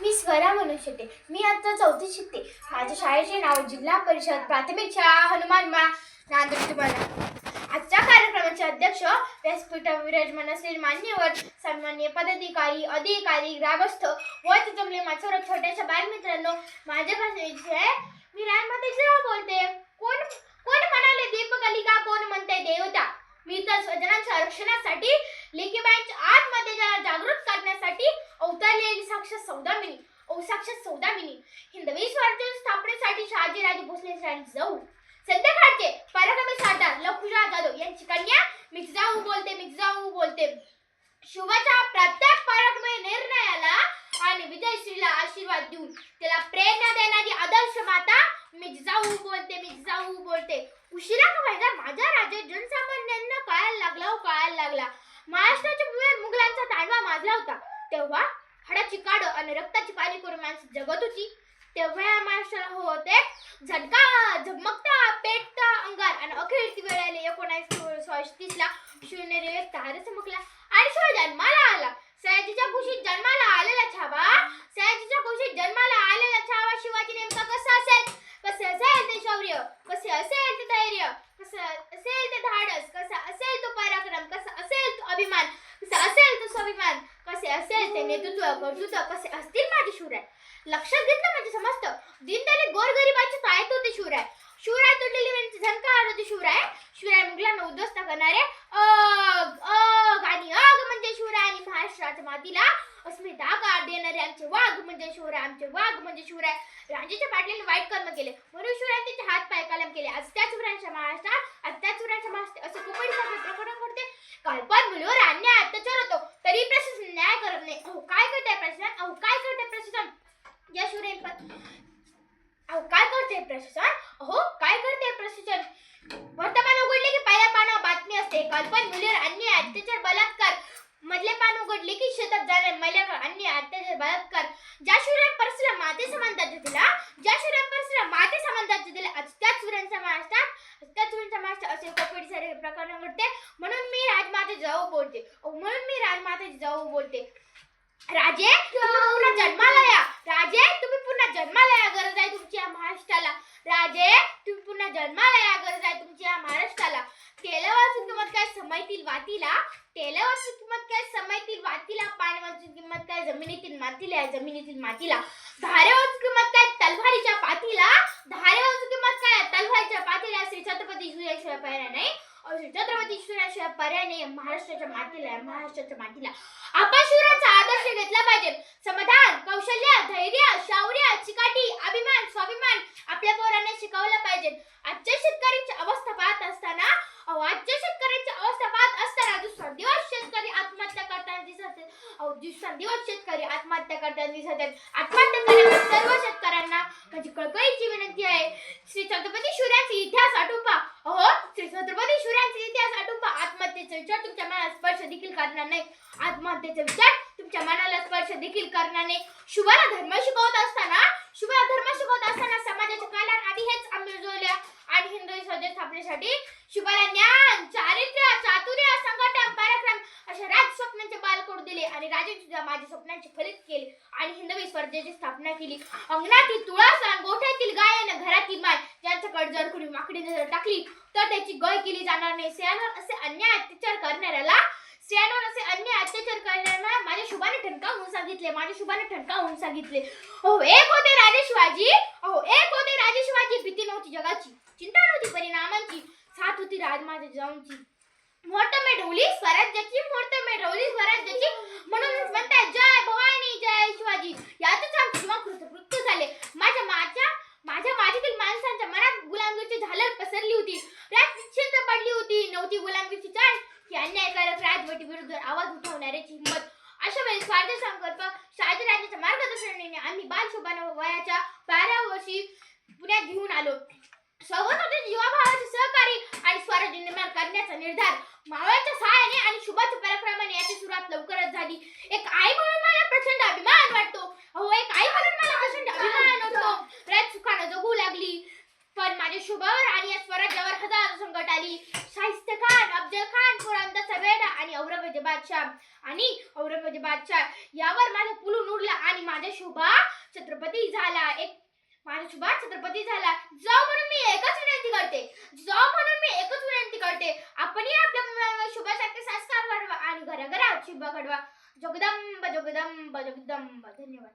मी स्वरा मनुष्यते. मी आता 4थीत शिकते. माझ्या शाळेचे नाव जिल्हा परिषद प्राथमिक शाळा हनुमान माळ नांदेड. तुम्हाला आजच्या कार्यक्रमाचे अध्यक्ष, व्यासपीठावर विराजमान असलेले मान्यवर, सन्माननीय पदाधिकारी, अधिकारी, ग्रामस्थ व जमले माझ्या छोट्याशा बालमित्रांनो, माझ्यापासून मी राजमातेची नाव बोलते. कोण कोण म्हणाले दीपकलिका, कोण म्हणते देवता. मी तर स्वजनांच्या रक्षणासाठी, लेकीबाईंच्या आतमध्ये जागृत करण्यासाठी अवतरलेली साक्षात सौदामिनी. हिंदवी स्वराज्याच्या स्थापनेसाठी शहाजीराजे भोसले यांची जाऊ, संध्याकाळचे पराक्रमी सरदार लखुराव जाधव यांची कन्या मिर्झाऊ बोलते. शिवाच्या प्रत्येक पराक्रमी निर्णयाला आणि विजयश्रीला आशीर्वाद देऊन त्याला प्रेरणा देणारी आदर्श माता मिर्झाऊ बोलते. उशिरा का व्हायचा माझा राज्य जनसामान्यांना कळायला लागला. महाराष्ट्राच्या भूमीवर मुघलांचा तांडवा माजला होता. तेव्हा हाडाची काड आणि रक्ताची पाणी करून माणसं जगत होती. तेव्हा या महाराष्ट्राला होते झगमगता पेटता अंगार आणि अखेर वेळेला 1930 ला शून्य तारा चमकला आणि शिवाय जन्माला आला. सयाजीच्या कुशीत जन्माला आलेला छावा शिवाजी नेमका कसा असेल ते शौर्य, कसे असेल ते धैर्य, कसं असेल ते धाडस, कसा असेल तो पराक्रम, कसा असेल तो अभिमान, कसा असेल तो स्वाभिमान, कसे असेल ते नेतृत्व, कर्तृत्व, कसे असतील माझे शूराय. लक्षात घेतलं म्हणजे समजतं. दीनदलित गोरगरिबाच्या ताळ्यात होते शिवराय. शिवराय तुटलेली वेळेची झणकार होते शिवराय. मुघलांना उद्ध्वस्त करणारे आणि म्हणजे शिवराय. आणि महाराष्ट्राच्या मातीला अस्मिता आकार देणारे आमचे वाघ म्हणजे शिवराय. राजाच्या पाटलाने वाईट कर्म केले म्हणून शिवरायांनी त्याचे हात पाय कलम केले. आज त्याच शिवरायांच्या महाराष्ट्रात असे कोकणीसारखे प्रकरण घडते. कालपान मुलीवर अन्याय अत्याचार होतो तरी प्रशासन न्याय करत नाही. काय करते प्रशासन? या काय करते प्रशासन? वर्तमान उघडले की पहिल्या पानावर बातमी असते. कल्पन मुलीवर अन्याय अत्याचार बलात्कार. मधले पान उघडले की शेतात जाणारे महिलांवर अन्याय अत्याचार बलात्कार. ज्या शिवराय परस्त्रीला माते समान दर्जा दिला, त्याच शिवरायांच्या महाराष्ट्रात असे कोकणी सारे प्रकरण घडते. म्हणून मी राजमातेची जाऊ बोलते. राजे तुम्ही पुन्हा जन्माला या. गरज आहे तुमची या महाराष्ट्राला. तेलावाची किंमत काय समयतील वातीला. पाण्यावाची किंमत काय जमिनीतील मातीला. धारेवाची किंमत काय तलवारीच्या पातीला. श्री छत्रपती शिवरायांशिवाय पर्याय नाही. महाराष्ट्राच्या मातीला आपण शिवरायांचा आदर्श घेतला पाहिजे. समाधान, कौशल्य, धैर्य, शौर्य, चिकाटी, अभिमान, स्वाभिमान आपल्या पोरांना शिकवलं पाहिजे. आजच्या शेतकऱ्यांची अवस्था पाहत असताना दिवसेंदिवस शेतकरी आत्महत्या करताना दिसत आहेत. आत्महत्या करणाऱ्या सर्व शेतकऱ्यांना माझी कळकळीची विनंती आहे. श्री छत्रपती शिवरायांचा इतिहास आठवून पहा. आत्महत्येचा विचार तुमच्या मनाला स्पर्श देखील करणार नाही. शुभाला धर्म शिकवत असताना समाजाच्या कल्याण आधी हेच अंमलबजावल्या आणि हिंदू स्वराज्य स्थापनेसाठी शुभाला ज्ञान, चारित्र्य, चातुर्य, संघटन, पराक्रम अशा राजस्वप्नांचे बालकोड दिले आणि राजांनी माझ्या स्वप्नांचे फलित केले आणि हिंदवी स्वराज्याची स्थापना केली. अंगणातील तुळस आणि गोठ्यातील गाय आणि घरातील माय ज्यांच्याकडे जर कोणी वाकडी नजर टाकली तर त्याची गय केली जाणार नाही. स्त्रियांवर असे अन्याय अत्याचार करणाऱ्याला माझ्या शुभाने ठणकावून सांगितले. एक होते राजे शिवाजी. भीती नव्हती जगाची, चिंता नव्हती परिणामांची, साथ होती राजमाता जिजाऊंची. मुहूर्त में ढवली स्वराज्याची. म्हणून म्हणतात जय भवानी जय शिवाजी. यातच आमचे जीवन कृतकृत्य झाले. माझ्या माझ्यातील माणसांच्या मनात गुलामगिरीची झालर पसरली होती. राजचिंत पडली होती. नव्हती गुलामगिरीची चाल की अन्यायकारक राजवटी विरुद्ध आवाज उठवण्याची हिंमत. अशा वेळी स्वार्थ संकल्प शहाजीराजांच्या मार्गदर्शनाने आम्ही बालशोभान वयाच्या 12व्या वर्षी पुण्यात घेऊन आलो. जीवाभावाचे सहकारी आणि स्वराज्य निर्माण करण्याचा निर्धार मावळ्याच्या सहाय्याने आणि शुभाच्या पराक्रमाने याची सुरुवात लवकरच झाली. एक आई म्हणून मला प्रचंड अभिमान वाटतो. राज सुखानं जगू लागली. पण माझ्या शुभावर आणि या स्वराज्यावर हजारो संकट आली. शाहिस्ते खान, अफजल खान, पुरंदरचा वेढा आणि औरंगजेब बादशाह यावर माझा पुलून उडला आणि माझा शुभा छत्रपती झाला जाऊ म्हणून मी एकच विनंती करते आपणही आपल्या मुलांवर शुभासारखे संस्कार घडवा आणि घराघरात शुभ घडवा. जगदंब जगदंब जगदंब. धन्यवाद.